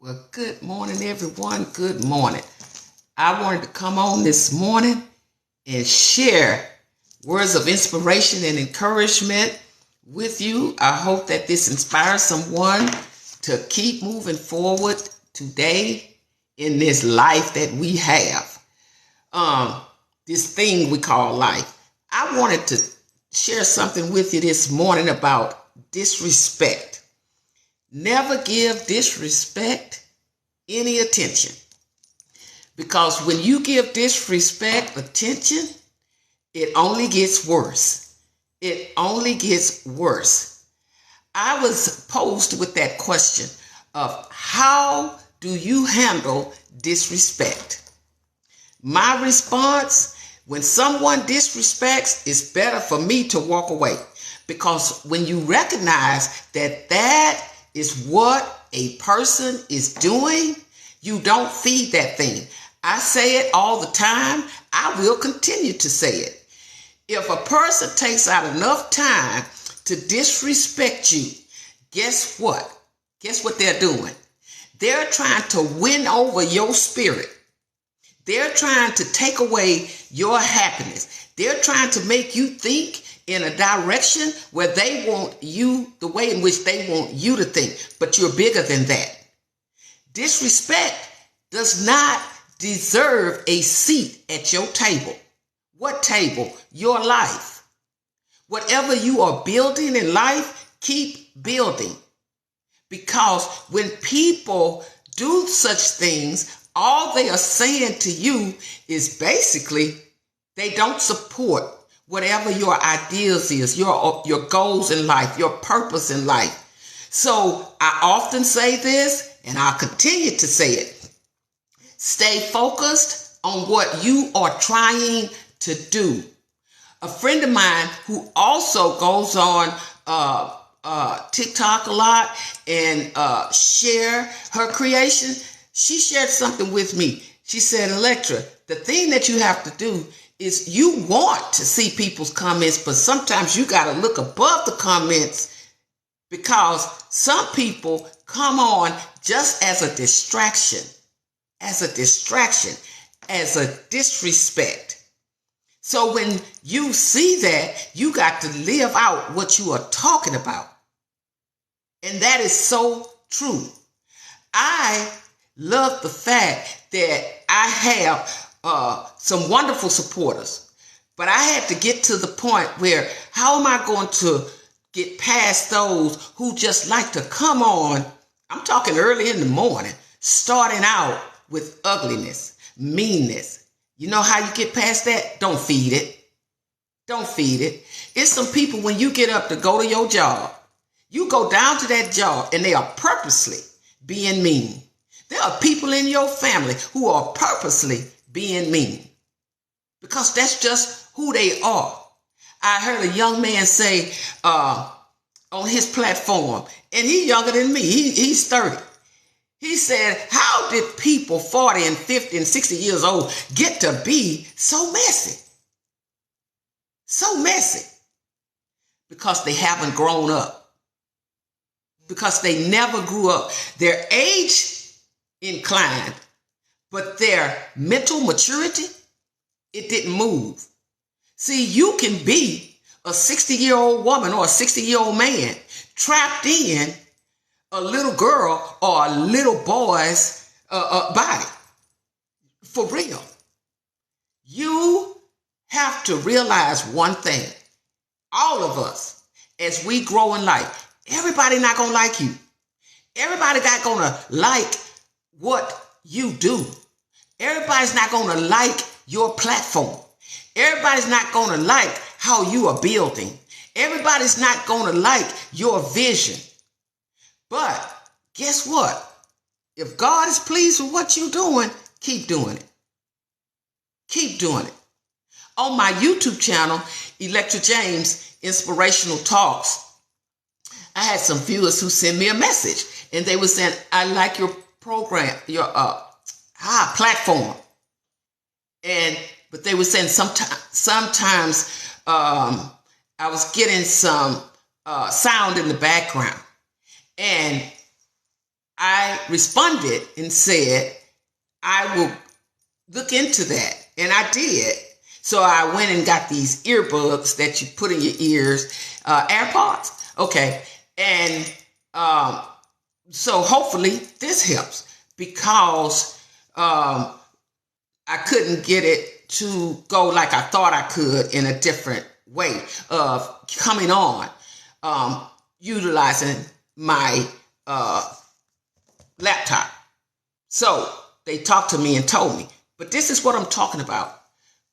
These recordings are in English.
Well, good morning, everyone. Good morning. I wanted to come on this morning and share words of inspiration and encouragement with you. I hope that this inspires someone to keep moving forward today in this life that we have. This thing we call life. I wanted to share something with you this morning about disrespect. Never give disrespect any attention. Because when you give disrespect attention, it only gets worse. It only gets worse. I was posed with that question of how do you handle disrespect? My response, when someone disrespects, it's better for me to walk away. Because when you recognize that that is what a person is doing, you don't feed that thing. I say it all the time. I will continue to say it. If a person takes out enough time to disrespect you, guess what? Guess what they're doing? They're trying to win over your spirit. They're trying to take away your happiness. They're trying to make you think in a direction where they want you, the way in which they want you to think, but you're bigger than that. Disrespect does not deserve a seat at your table. What table? Your life. Whatever you are building in life, keep building. Because when people do such things, all they are saying to you is basically they don't support whatever your ideals is, your goals in life, your purpose in life. So I often say this, and I'll continue to say it. Stay focused on what you are trying to do. A friend of mine who also goes on TikTok a lot and share her creation, she shared something with me. She said, Electra, the thing that you have to do is you want to see people's comments, but sometimes you got to look above the comments because some people come on just as a distraction, as a disrespect. So when you see that, you got to live out what you are talking about. And that is so true. I love the fact that I have some wonderful supporters, but I had to get to the point where how am I going to get past those who just like to come on? I'm talking early in the morning, starting out with ugliness, meanness. You know how you get past that? Don't feed it. Don't feed it. It's some people when you get up to go to your job, you go down to that job and they are purposely being mean. There are people in your family who are purposely being mean because that's just who they are. I heard a young man say on his platform, and he's younger than me. He's 30. He said, how did people 40 and 50 and 60 years old get to be so messy? So messy. Because they haven't grown up. Because they never grew up. They're age inclined, but their mental maturity, it didn't move. See, you can be a 60-year-old woman or a 60-year-old man trapped in a little girl or a little boy's body. For real. You have to realize one thing. All of us, as we grow in life, everybody not going to like you. Everybody not going to like what you do. Everybody's not going to like your platform. Everybody's not going to like how you are building. Everybody's not going to like your vision. But guess what? If God is pleased with what you're doing, keep doing it. Keep doing it. On my YouTube channel, Electra James Inspirational Talks, I had some viewers who sent me a message and they were saying, I like your program, your platform. But they were saying sometimes I was getting some sound in the background. And I responded and said, I will look into that. And I did. So I went and got these earbuds that you put in your ears, AirPods. Okay. And so hopefully this helps, because I couldn't get it to go like I thought I could in a different way of coming on, utilizing my laptop. So they talked to me and told me, but this is what I'm talking about.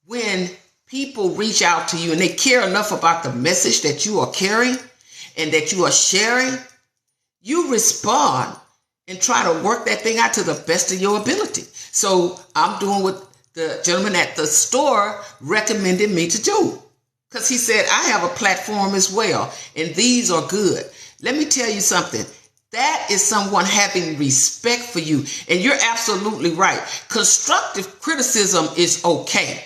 When people reach out to you and they care enough about the message that you are carrying and that you are sharing, you respond and try to work that thing out to the best of your ability. So I'm doing what the gentleman at the store recommended me to do, because he said, I have a platform as well, and these are good. Let me tell you something. That is someone having respect for you. And you're absolutely right. Constructive criticism is okay.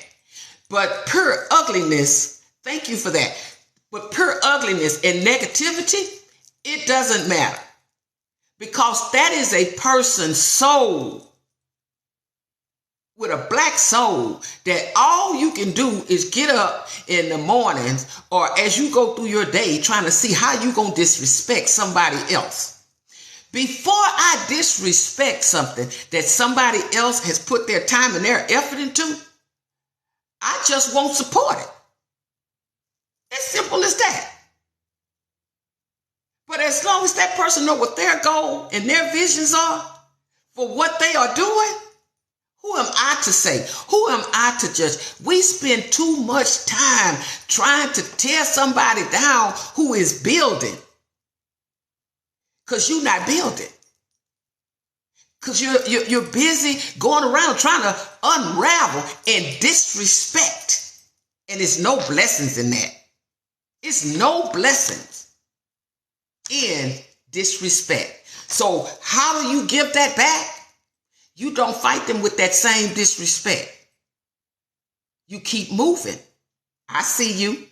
But pure ugliness, thank you for that. But pure ugliness and negativity, it doesn't matter. Because that is a person's soul, with a black soul, that all you can do is get up in the mornings or as you go through your day trying to see how you gonna disrespect somebody else. Before I disrespect something that somebody else has put their time and their effort into, I just won't support it. As simple as that. But as long as that person knows what their goal and their visions are for what they are doing, who am I to say? Who am I to judge? We spend too much time trying to tear somebody down who is building, because you're not building. Because you're busy going around trying to unravel and disrespect. And there's no blessings in that. It's no blessings in disrespect. So how do you give that back? You don't fight them with that same disrespect. You keep moving. I see you.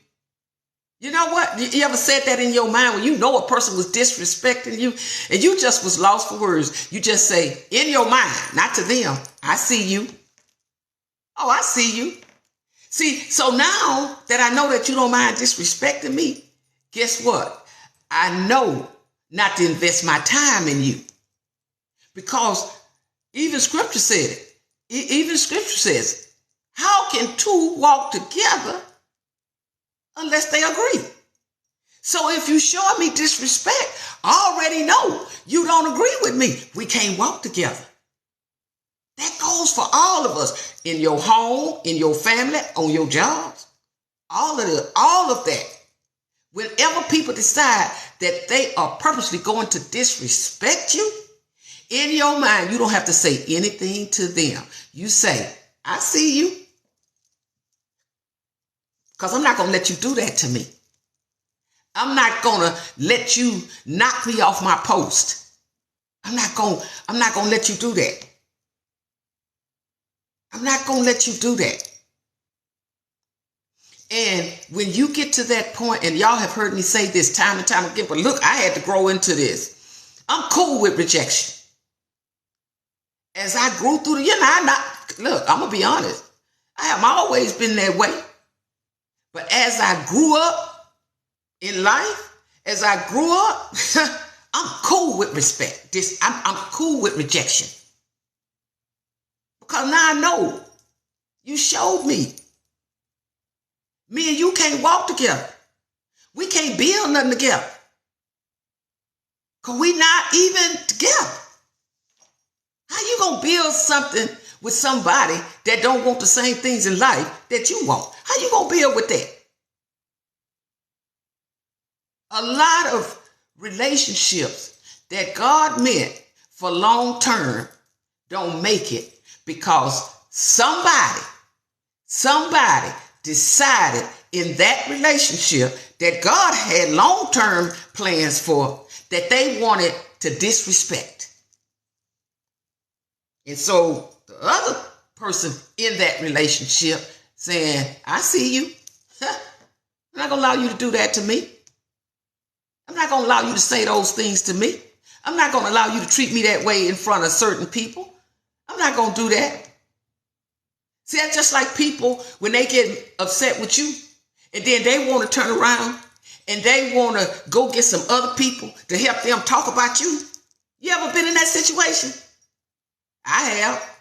You know what? You ever said that in your mind when you know a person was disrespecting you and you just was lost for words? You just say in your mind, not to them, I see you. Oh, I see you. See, so now that I know that you don't mind disrespecting me, guess what? I know not to invest my time in you. Because even scripture said it. Even scripture says, how can two walk together unless they agree? So if you show me disrespect, I already know you don't agree with me. We can't walk together. That goes for all of us, in your home, in your family, on your jobs, all of that. Whenever people decide that they are purposely going to disrespect you, in your mind, you don't have to say anything to them. You say, I see you. Because I'm not going to let you do that to me. I'm not going to let you knock me off my post. I'm not going to let you do that. I'm not going to let you do that. And when you get to that point, and y'all have heard me say this time and time again, but look, I had to grow into this. I'm cool with rejection. As I grew through I'm going to be honest. I have always been that way. But as I grew up in life, as I grew up, I'm cool with respect. I'm cool with rejection. Because now I know you showed me. Me and you can't walk together. We can't build nothing together. Because we not even together. How you going to build something with somebody that don't want the same things in life that you want? How you going to build with that? A lot of relationships that God meant for long term don't make it because somebody decided in that relationship that God had long-term plans for that they wanted to disrespect. And so the other person in that relationship saying, I see you. I'm not going to allow you to do that to me. I'm not going to allow you to say those things to me. I'm not going to allow you to treat me that way in front of certain people. I'm not going to do that. See, that's just like people when they get upset with you and then they want to turn around and they want to go get some other people to help them talk about you. You ever been in that situation? I have.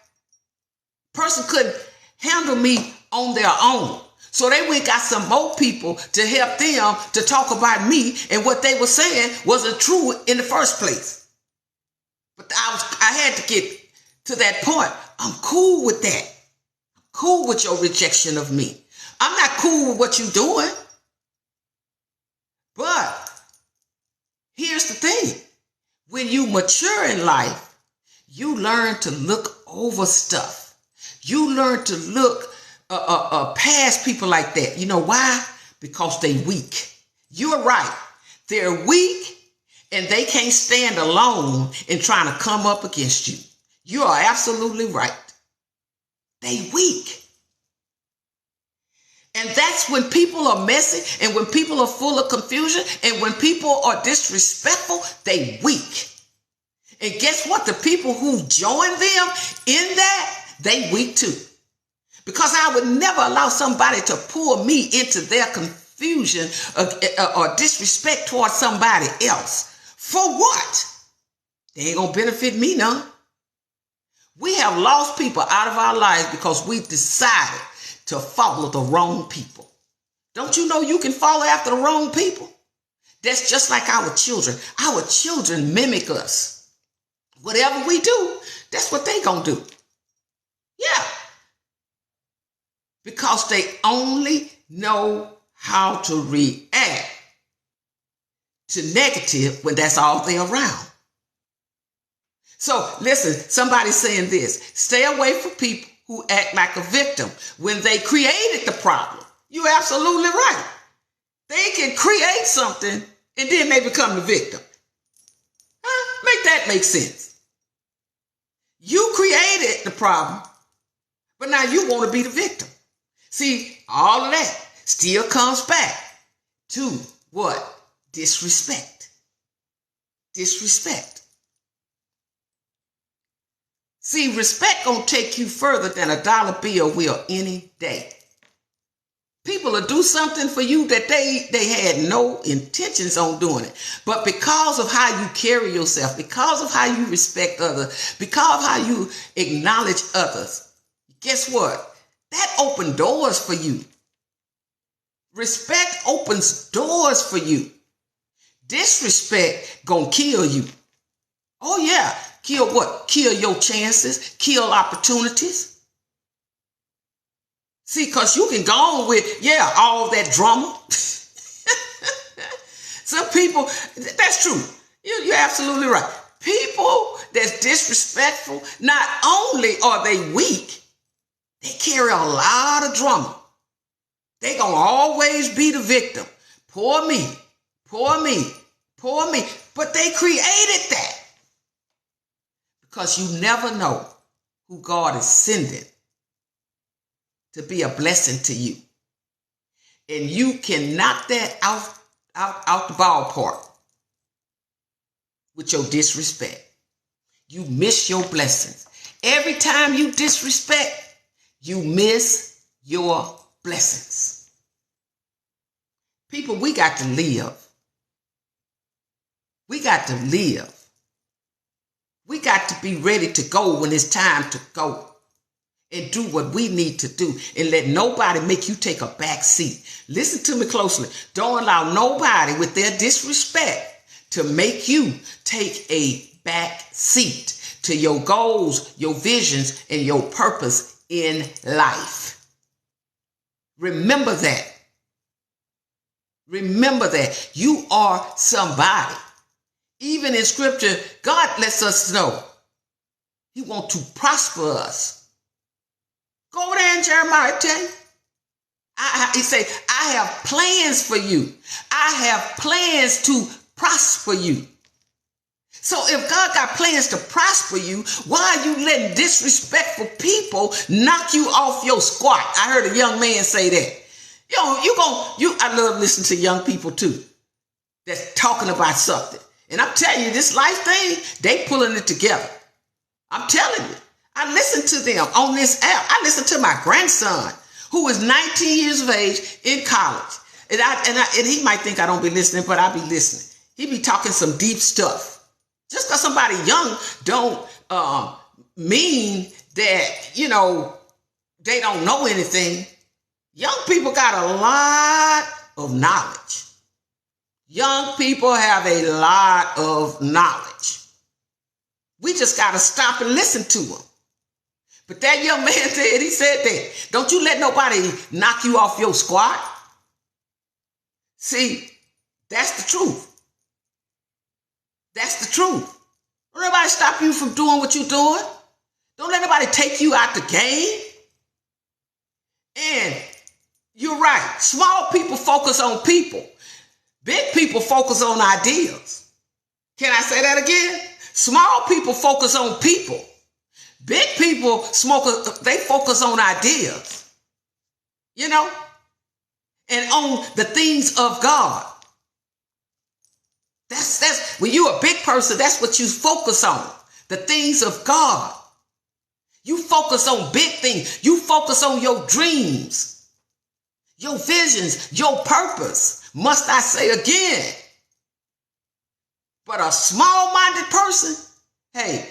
Person couldn't handle me on their own. So they went got some more people to help them to talk about me, and what they were saying wasn't true in the first place. But I had to get to that point. I'm cool with that. I'm cool with your rejection of me. I'm not cool with what you're doing. But here's the thing. When you mature in life, you learn to look over stuff. You learn to look past people like that. You know why? Because they weak. You're right. They're weak and they can't stand alone in trying to come up against you. You are absolutely right. They weak. And that's when people are messy and when people are full of confusion and when people are disrespectful, they weak. And guess what? The people who join them in that, they weak too. Because I would never allow somebody to pull me into their confusion or disrespect towards somebody else. For what? They ain't gonna benefit me none. We have lost people out of our lives because we decided to follow the wrong people. Don't you know you can follow after the wrong people? That's just like our children. Our children mimic us. Whatever we do, that's what they gonna do. Yeah. Because they only know how to react to negative when that's all they're around. So listen, somebody's saying this. Stay away from people who act like a victim when they created the problem. You're absolutely right. They can create something and then they become the victim. Make that make sense. You created the problem, but now you want to be the victim. See, all of that still comes back to what? Disrespect. Disrespect. See, respect gonna take you further than a dollar bill will any day. People will do something for you that they had no intentions on doing it. But because of how you carry yourself, because of how you respect others, because of how you acknowledge others, guess what? That opens doors for you. Respect opens doors for you. Disrespect gonna kill you. Oh yeah. Kill what? Kill your chances. Kill opportunities. See, because you can go on with, all that drama. Some people, that's true. You're absolutely right. People that's disrespectful, not only are they weak, they carry a lot of drama. They gonna always be the victim. Poor me, poor me, poor me. But they created that. Because you never know who God is sending to be a blessing to you. And you can knock that out the ballpark with your disrespect. You miss your blessings. Every time you disrespect, you miss your blessings. People, we got to live. We got to live. We got to be ready to go when it's time to go and do what we need to do and let nobody make you take a back seat. Listen to me closely. Don't allow nobody with their disrespect to make you take a back seat to your goals, your visions, and your purpose in life. Remember that. Remember that you are somebody. Even in scripture, God lets us know he wants to prosper us. Go over there in Jeremiah 10. He said, I have plans for you. I have plans to prosper you. So if God got plans to prosper you, why are you letting disrespectful people knock you off your squat? I heard a young man say that. I love listening to young people too. That's talking about something. And I'm telling you, this life thing, they pulling it together. I'm telling you. I listen to them on this app. I listen to my grandson, who is 19 years of age in college. And he might think I don't be listening, but I be listening. He be talking some deep stuff. Just because somebody young don't mean that, they don't know anything. Young people got a lot of knowledge. Young people have a lot of knowledge. We just got to stop and listen to them. But that young man he said that. Don't you let nobody knock you off your squat. See, that's the truth. That's the truth. Don't nobody stop you from doing what you're doing. Don't let nobody take you out the game. And you're right. Small people focus on people. Big people focus on ideas. Can I say that again? Small people focus on people. Big people they focus on ideas. And on the things of God. That's when you're a big person, that's what you focus on. The things of God. You focus on big things. You focus on your dreams, your visions, your purpose. Must I say again? But a small-minded person, hey,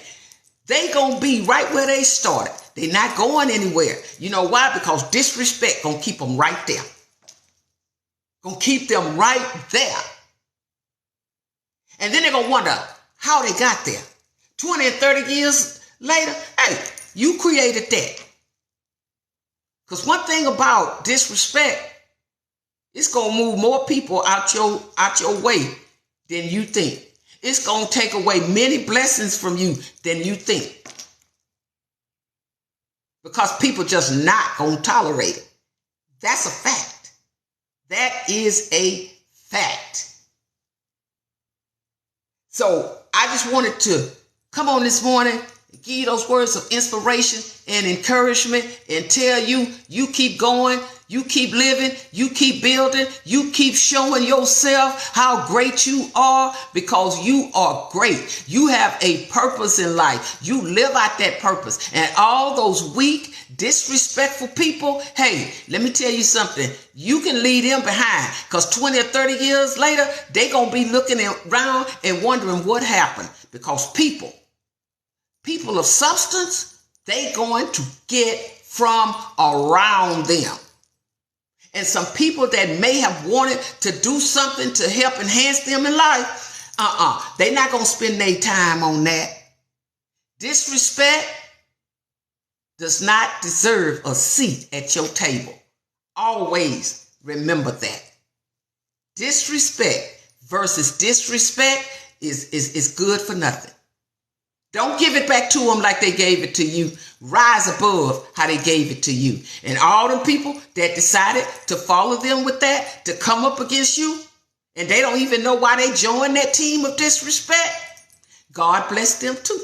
they gonna be right where they started. They're not going anywhere. You know why? Because disrespect gonna keep them right there. Gonna keep them right there. And then they're gonna wonder how they got there. 20 and 30 years later, hey, you created that. Because one thing about disrespect, it's gonna move more people out your way than you think. It's gonna take away many blessings from you than you think. Because people just not gonna tolerate it. That's a fact. That is a fact. So I just wanted to come on this morning and give you those words of inspiration and encouragement and tell you, you keep going, you keep living, you keep building, you keep showing yourself how great you are, because you are great. You have a purpose in life. You live out that purpose. And all those weak, disrespectful people, hey, let me tell you something. You can leave them behind, because 20 or 30 years later, they're going to be looking around and wondering what happened. Because people of substance, they going to get from around them. And some people that may have wanted to do something to help enhance them in life, they're not going to spend their time on that. Disrespect does not deserve a seat at your table. Always remember that. Disrespect versus disrespect is good for nothing. Don't give it back to them like they gave it to you. Rise above how they gave it to you. And all the people that decided to follow them with that, to come up against you, and they don't even know why they joined that team of disrespect, God bless them too.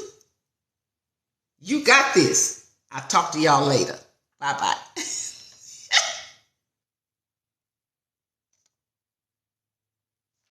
You got this. I'll talk to y'all later. Bye-bye.